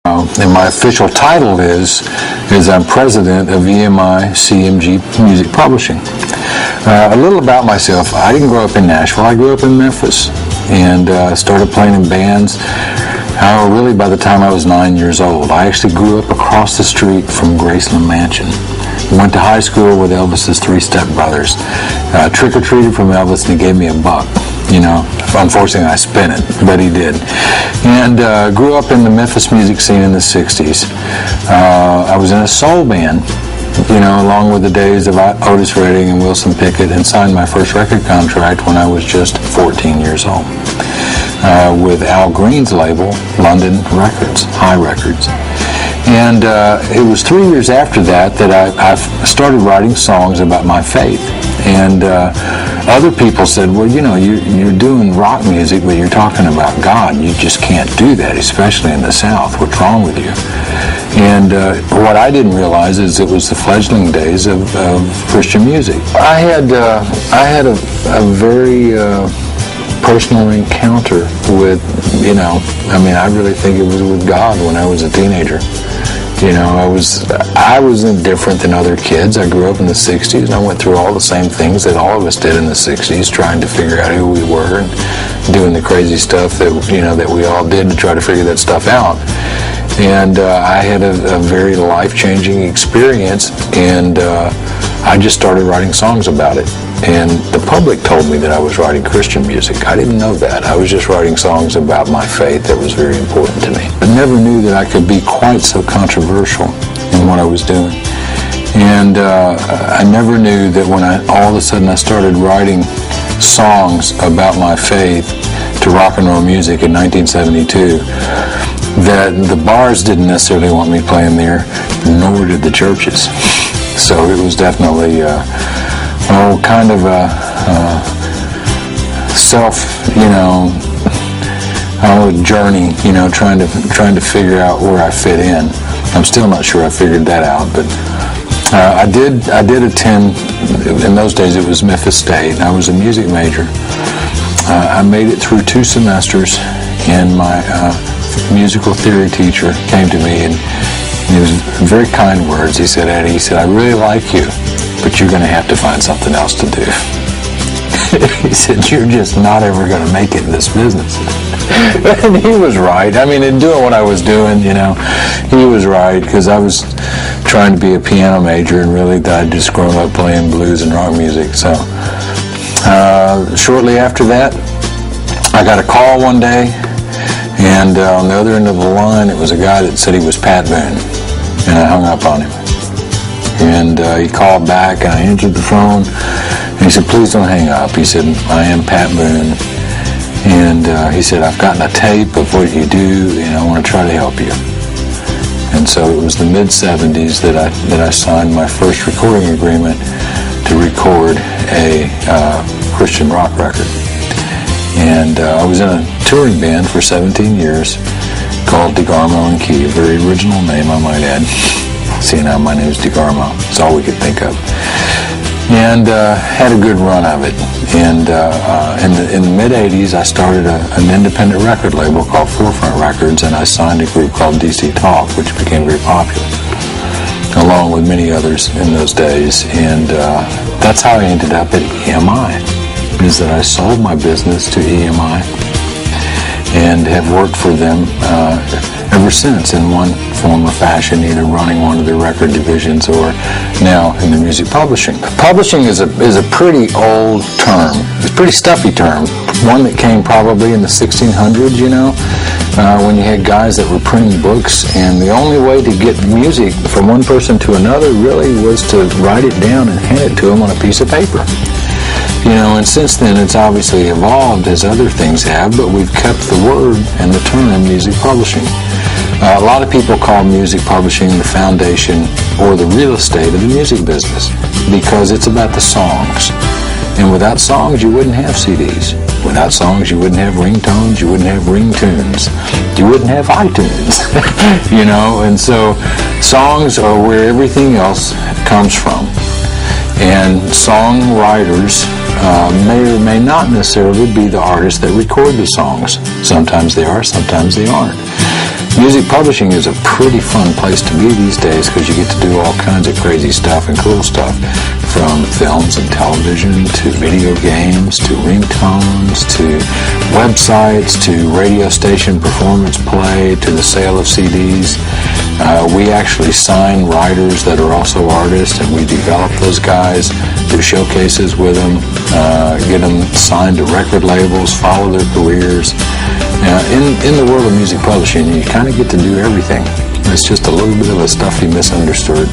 And my official title is I'm president of EMI CMG Music Publishing. A little about myself. I didn't grow up in Nashville. I grew up in Memphis and started playing in bands. Really by the time I was 9 years old. I actually grew up across the street from Graceland Mansion. Went to high school with Elvis's three stepbrothers. Trick-or-treated from Elvis and he gave me $1. You know, unfortunately I spent it, but he did. And grew up in the Memphis music scene in the 60s. I was in a soul band, you know, along with the days of Otis Redding and Wilson Pickett, and signed my first record contract when I was just 14 years old with Al Green's label, London Records, High Records. And it was 3 years after that I started writing songs about my faith. And other people said, well, you know, you're doing rock music, but you're talking about God. You just can't do that, especially in the South. What's wrong with you? And what I didn't realize is it was the fledgling days of Christian music. I had a very personal encounter with, you know, I mean, I really think it was with God when I was a teenager. You know, I was indifferent than other kids. I grew up in the 60s, and I went through all the same things that all of us did in the 60s, trying to figure out who we were and doing the crazy stuff that, you know, that we all did to try to figure that stuff out. And I had a very life-changing experience, and I just started writing songs about it. And the public told me that I was writing Christian music. I didn't know that. I was just writing songs about my faith that was very important to me. I never knew that I could be quite so controversial in what I was doing. And I never knew that when all of a sudden I started writing songs about my faith to rock and roll music in 1972, that the bars didn't necessarily want me playing there, nor did the churches. So it was definitely kind of a journey, you know, trying to figure out where I fit in. I'm still not sure I figured that out, but I did attend. In those days, it was Memphis State, and I was a music major. I made it through 2 semesters, and my musical theory teacher came to me, and he was very kind words. He said, "Eddie," he said, "I really like you, but you're going to have to find something else to do." He said, "You're just not ever going to make it in this business." And he was right. I mean, in doing what I was doing, you know, he was right, because I was trying to be a piano major, and really I'd just grown up playing blues and rock music. So shortly after that, I got a call one day, and on the other end of the line, it was a guy that said he was Pat Boone, and I hung up on him. And he called back, and I answered the phone, and he said, "Please don't hang up." He said, "I am Pat Boone." And he said, "I've gotten a tape of what you do, and I want to try to help you." And so it was the mid-'70s that I signed my first recording agreement to record a Christian rock record. And I was in a touring band for 17 years called DeGarmo and Key, a very original name, I might add. See, now my name is DeGarmo. It's all we could think of. And had a good run of it. And in the mid-'80s, I started an independent record label called Forefront Records, and I signed a group called DC Talk, which became very popular, along with many others in those days. And that's how I ended up at EMI, is that I sold my business to EMI and have worked for them ever since in one form or fashion, either running one of their record divisions or now in the music publishing. Publishing is a pretty old term. It's a pretty stuffy term, one that came probably in the 1600s, you know, when you had guys that were printing books, and the only way to get music from one person to another really was to write it down and hand it to them on a piece of paper. You know, and since then it's obviously evolved as other things have, but we've kept the word and the term music publishing. A lot of people call music publishing the foundation or the real estate of the music business, because it's about the songs. And without songs, you wouldn't have CDs. Without songs, you wouldn't have ringtones, you wouldn't have ringtunes, you wouldn't have iTunes, you know, and so songs are where everything else comes from. And songwriters may or may not necessarily be the artists that record the songs. Sometimes they are, sometimes they aren't. Music publishing is a pretty fun place to be these days because you get to do all kinds of crazy stuff and cool stuff, from films and television to video games to ringtones to websites to radio station performance play to the sale of CDs. We actually sign writers that are also artists, and we develop those guys, do showcases with them, get them signed to record labels, follow their careers. In the world of music publishing, you kind of get to do everything. It's just a little bit of a stuffy misunderstood